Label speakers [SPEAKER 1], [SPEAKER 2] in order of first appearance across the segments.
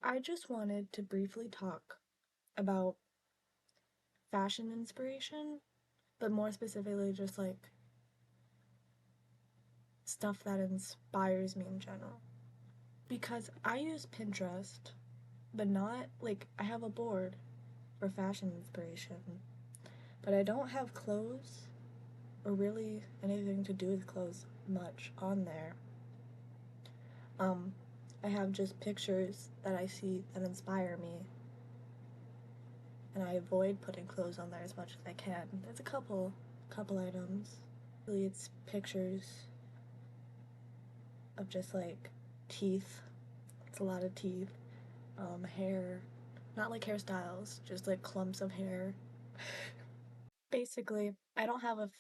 [SPEAKER 1] I just wanted to briefly talk about fashion inspiration, but more specifically, just like stuff that inspires me in general. Because I use Pinterest, but not like I have a board for fashion inspiration, but I don't have clothes or really anything to do with clothes much on there. Um, I have just pictures that I see that inspire me, and I avoid putting clothes on there as much as I can. There's a couple items. Really, it's pictures of just like teeth. It's a lot of teeth. Hair. Not like hairstyles, just like clumps of hair. Basically, I don't have a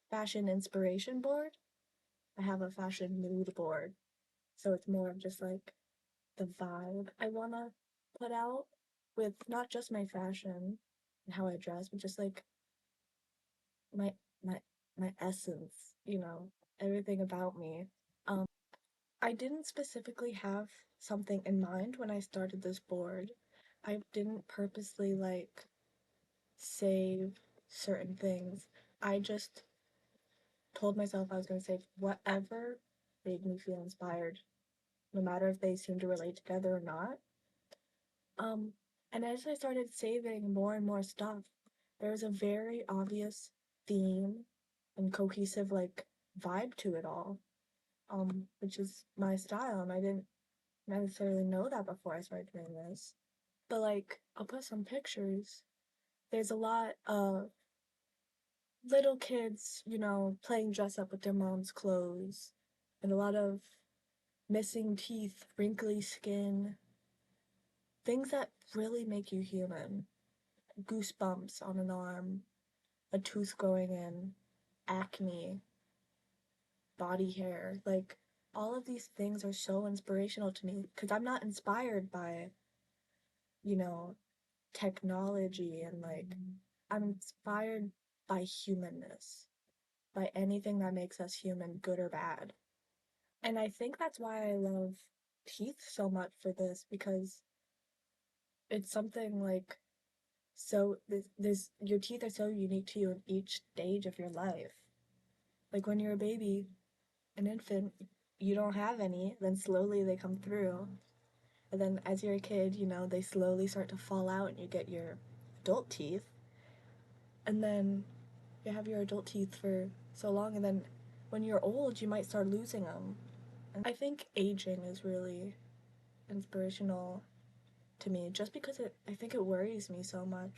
[SPEAKER 1] fashion inspiration board. I have a fashion mood board. So it's more of just like the vibe I wanna put out with not just my fashion and how I dress, but just like my my my essence, everything about me. Um, I didn't specifically have something in mind when I started this board. I didn't purposely like save certain things. I just told myself I was going to save whatever made me feel inspired, no matter if they seem to relate together or not. Um, and as I started saving more and more stuff, there was a very obvious theme and cohesive like vibe to it all, which is my style, and I didn't necessarily know that before I started doing this. But like, I'll put some pictures. There's a lot of little kids, playing dress up with their mom's clothes, and a lot of missing teeth, wrinkly skin, things that really make you human. Goosebumps on an arm, a tooth growing in, acne, body hair. Like, all of these things are so inspirational to me because I'm not inspired by, you know, technology and like, I'm inspired by humanness, by anything that makes us human, good or bad. And I think that's why I love teeth so much for this because it's something like so this your teeth are so unique to you in each stage of your life. Like when you're a baby, an infant, you don't have any, then slowly they come through. And then as you're a kid, they slowly start to fall out and you get your adult teeth. And then you have your adult teeth for so long and then when you're old, you might start losing them. And I think aging is really inspirational to me just because I think it worries me so much.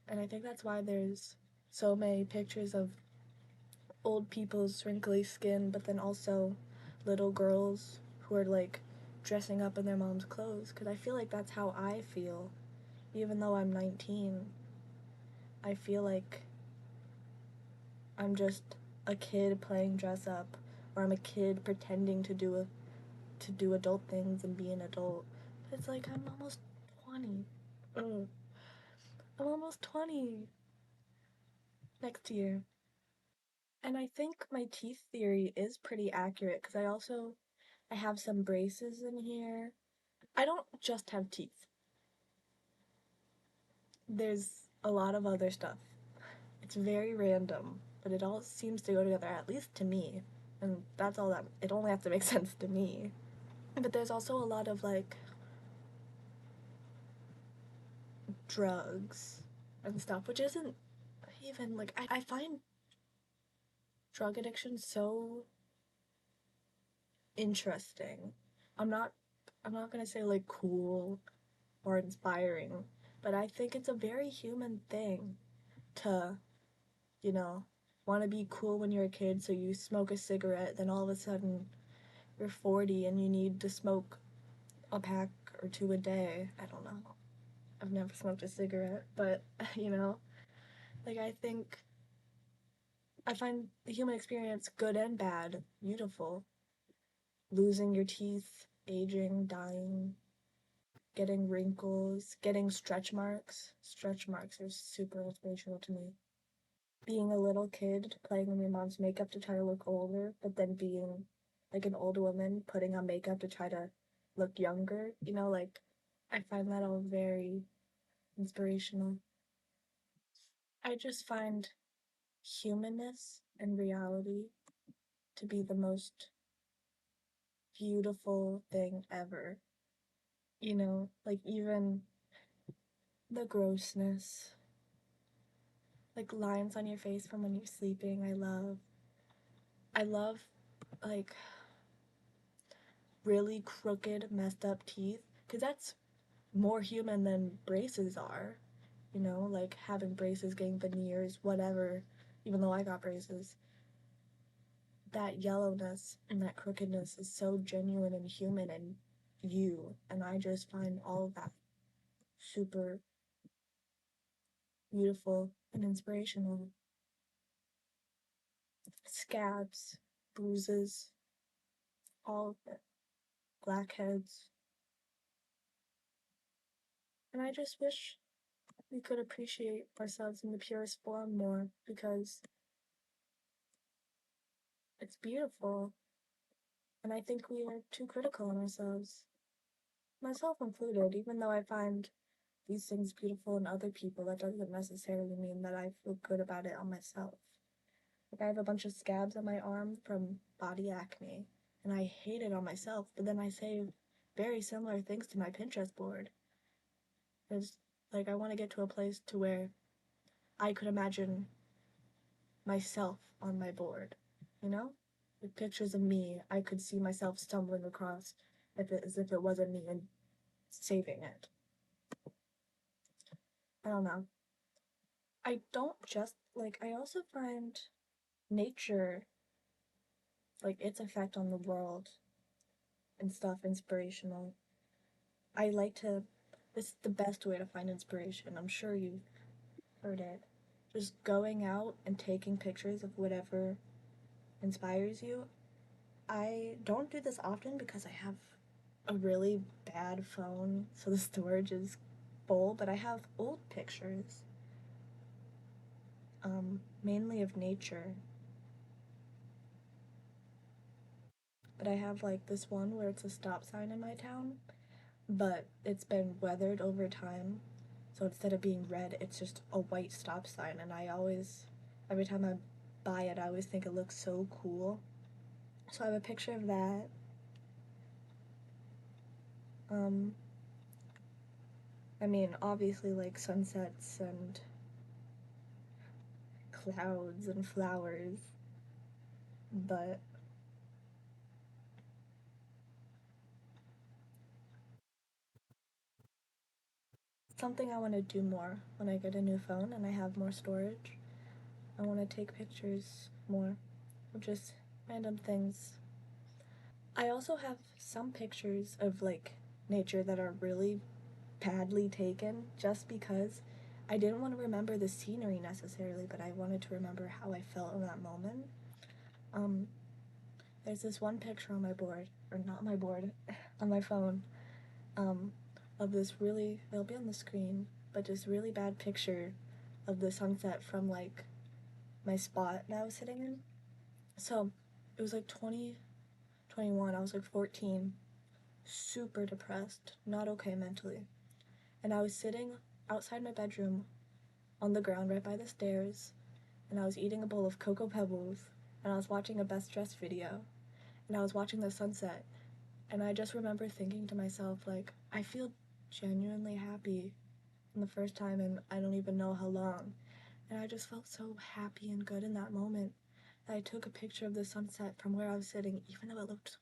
[SPEAKER 1] And I think that's why there's so many pictures of old people's wrinkly skin, but then also little girls who are like dressing up in their mom's clothes. Because I feel like that's how I feel. Even though I'm 19, I feel like I'm just a kid playing dress up, or I'm a kid pretending to do adult things and be an adult. But it's like I'm almost 20. Ugh. I'm almost 20 next year. And I think my teeth theory is pretty accurate because I have some braces in here. I don't just have teeth. There's a lot of other stuff. It's very random, but it all seems to go together, at least to me. And that's all that it only has to make sense to me. But there's also a lot of like drugs and stuff, which isn't even like I find drug addiction so interesting. I'm not I'm not gonna say like cool or inspiring, but I think it's a very human thing to, you know, want to be cool when you're a kid, so you smoke a cigarette, then all of a sudden you're 40 and you need to smoke a pack or two a day. I don't know. I've never smoked a cigarette, but, you know, like I find the human experience good and bad, beautiful. Losing your teeth, aging, dying, getting wrinkles, getting stretch marks. Stretch marks are super inspirational to me. Being a little kid playing with your mom's makeup to try to look older, but then being like an old woman putting on makeup to try to look younger, like I find that all very inspirational. I just find humanness and reality to be the most beautiful thing ever. Like even the grossness, like lines on your face from when you're sleeping. I love like really crooked, messed up teeth because that's more human than braces are. Like having braces, getting veneers, whatever. Even though I got braces, that yellowness and that crookedness is so genuine and human and you. And I just find all of that super beautiful and inspirational. Scabs, bruises, all of it, blackheads. And I just wish we could appreciate ourselves in the purest form more because it's beautiful. And I think we are too critical on ourselves, myself included, even though I find these things beautiful in other people, that doesn't necessarily mean that I feel good about it on myself. Like, I have a bunch of scabs on my arm from body acne, and I hate it on myself, but then I save very similar things to my Pinterest board. It's like I want to get to a place to where I could imagine myself on my board, you know? With pictures of me, I could see myself stumbling across as if it wasn't me and saving it. I don't know. I don't just like I also find nature, like its effect on the world and stuff, inspirational. I like to This is the best way to find inspiration. I'm sure you've heard it. Just going out and taking pictures of whatever inspires you. I don't do this often because I have a really bad phone, so the storage is full, but I have old pictures, mainly of nature. But I have like this one where it's a stop sign in my town, but it's been weathered over time. So instead of being red, it's just a white stop sign, and every time I buy it, I always think it looks so cool. So I have a picture of that. Um, I mean, obviously, like sunsets and clouds and flowers, but something I want to do more when I get a new phone and I have more storage. I want to take pictures more of just random things. I also have some pictures of like nature that are really badly taken just because I didn't want to remember the scenery necessarily, but I wanted to remember how I felt in that moment. Um, there's this one picture on my board, or not my board, on my phone, um, of this really, it'll be on the screen, but this really bad picture of the sunset from like my spot that I was sitting in. So it was like 2021, I was like 14, super depressed, not okay mentally. And I was sitting outside my bedroom on the ground right by the stairs, and I was eating a bowl of Cocoa Pebbles, and I was watching a Best Dressed video, and I was watching the sunset, and I just remember thinking to myself, like, I feel genuinely happy in the first time, and I don't even know how long. And I just felt so happy and good in that moment that I took a picture of the sunset from where I was sitting, even though it looked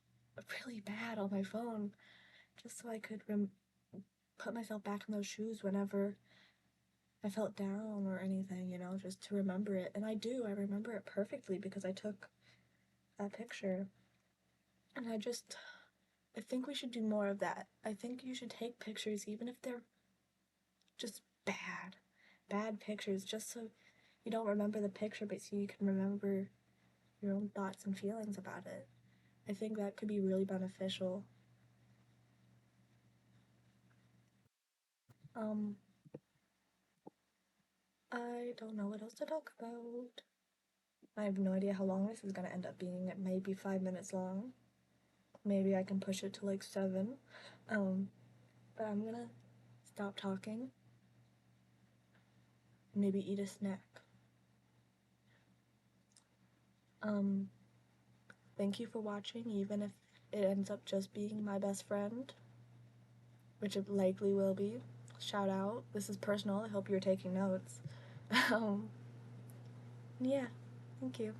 [SPEAKER 1] really bad on my phone, just so I could put myself back in those shoes whenever I felt down or anything, just to remember it. And I do, I remember it perfectly because I took that picture. And I think we should do more of that. I think you should take pictures, even if they're just bad pictures, just so you don't remember the picture, but so you can remember your own thoughts and feelings about it. I think that could be really beneficial. Um, I don't know what else to talk about. I have no idea how long this is gonna end up being. It may be 5 minutes long. maybe I can push it to like 7. But I'm gonna stop talking, maybe eat a snack. Um, Thank you for watching, even if it ends up just being my best friend, which it likely will be. Shout out. This is personal. I hope you're taking notes. um, yeah, thank you.